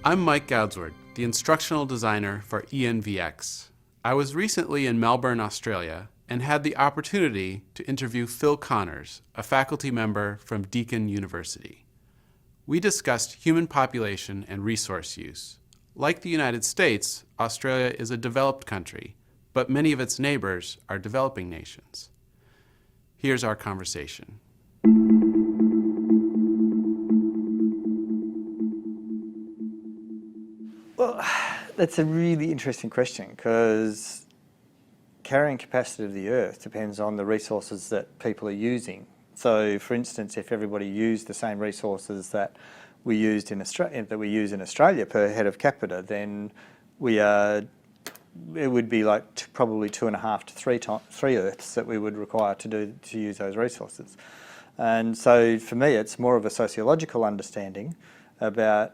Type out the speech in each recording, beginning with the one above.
I'm Mike Goudsward, the instructional designer for ENVX. I was recently in Melbourne, Australia, and had the opportunity to interview Phil Connors, a faculty member from Deakin University. We discussed human population and resource use. Like the United States, Australia is a developed country, but many of its neighbors are developing nations. Here's our conversation. Well, that's a really interesting question, because carrying capacity of the Earth depends on the resources that people are using. So, for instance, if everybody used the same resources that we use in Australia per head of capita, then it would be like probably 2.5 to 3 Earths that we would require to use those resources. And so, for me, it's more of a sociological understanding about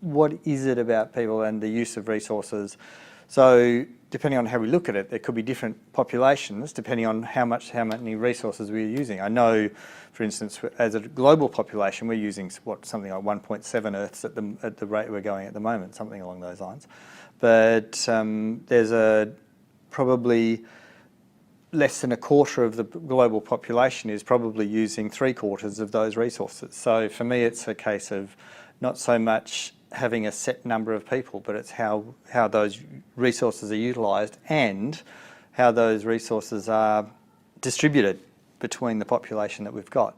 what is it about people and the use of resources. So depending on how we look at it, there could be different populations depending on how many resources we're using. I know, for instance, as a global population, we're using something like 1.7 Earths at the rate we're going at the moment, something along those lines. But there's probably less than a quarter of the global population is probably using 3/4 of those resources. So for me, it's a case of not so much having a set number of people, but it's how those resources are utilised and how those resources are distributed between the population that we've got.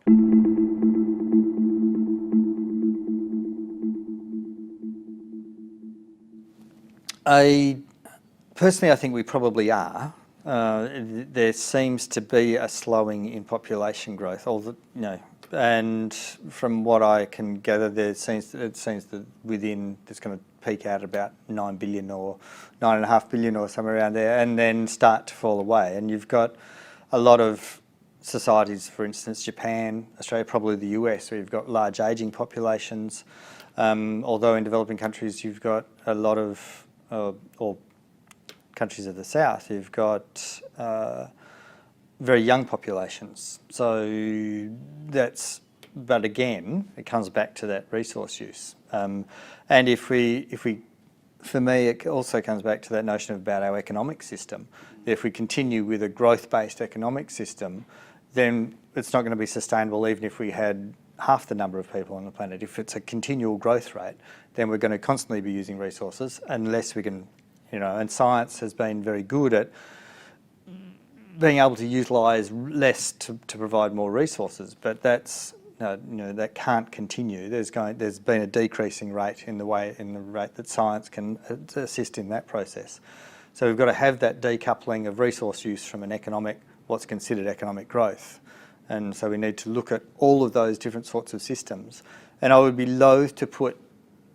Personally, I think we probably are. There seems to be a slowing in population growth, and from what I can gather, it seems that it's going to peak out at about 9 billion or 9.5 billion or somewhere around there, and then start to fall away. And you've got a lot of societies, for instance, Japan, Australia, probably the US, where you've got large ageing populations. Although in developing countries, you've got a lot of, or countries of the South, you've got very young populations. So but again, it comes back to that resource use. And for me, it also comes back to that notion about our economic system. If we continue with a growth-based economic system, then it's not going to be sustainable even if we had half the number of people on the planet. If it's a continual growth rate, then we're going to constantly be using resources unless we can, and science has been very good at being able to utilise less to provide more resources, but that can't continue. There's been a decreasing rate in the rate that science can assist in that process. So we've got to have that decoupling of resource use from what's considered economic growth, and so we need to look at all of those different sorts of systems. And I would be loath to put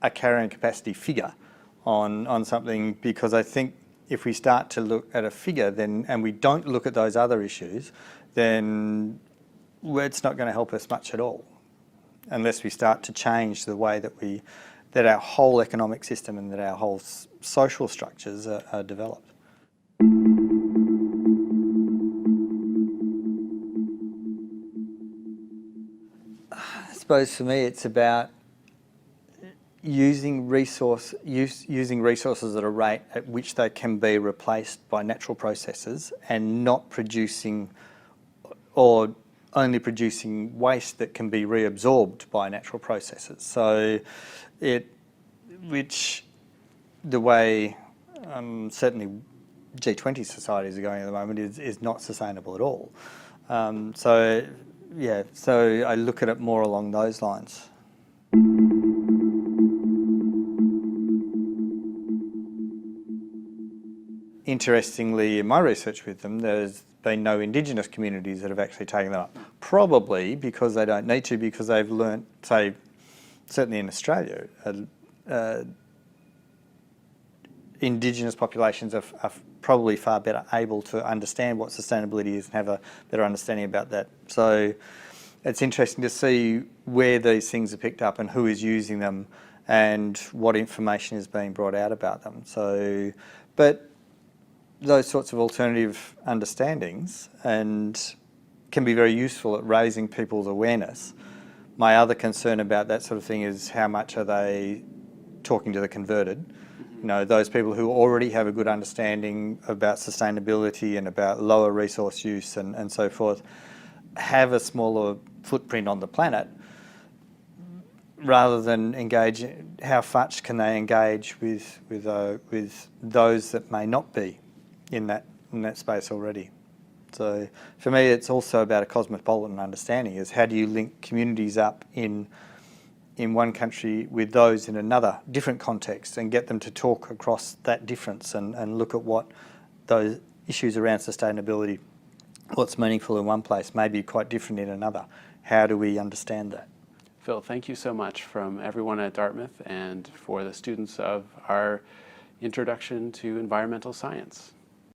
a carrying capacity figure on something, because I think if we start to look at a figure and we don't look at those other issues, then it's not going to help us much at all, unless we start to change the way that our whole economic system and that our whole social structures are developed. I suppose for me it's about using resources at a rate at which they can be replaced by natural processes, and not producing or only producing waste that can be reabsorbed by natural processes. So which the way certainly G20 societies are going at the moment is not sustainable at all. So I look at it more along those lines. Interestingly, in my research with them, there's been no Indigenous communities that have actually taken them up. Probably because they don't need to, because they've learnt, say, certainly in Australia, Indigenous populations are probably far better able to understand what sustainability is and have a better understanding about that. So it's interesting to see where these things are picked up and who is using them and what information is being brought out about them. So, but those sorts of alternative understandings and can be very useful at raising people's awareness. My other concern about that sort of thing is how much are they talking to the converted? You know, those people who already have a good understanding about sustainability and about lower resource use and so forth, have a smaller footprint on the planet, rather than engage. How much can they engage with those that may not be in that space already? So for me, it's also about a cosmopolitan understanding. Is how do you link communities up in one country with those in another different context and get them to talk across that difference and look at what those issues around sustainability, what's meaningful in one place may be quite different in another. How do we understand that? Phil, thank you so much from everyone at Dartmouth and for the students of our Introduction to Environmental Science.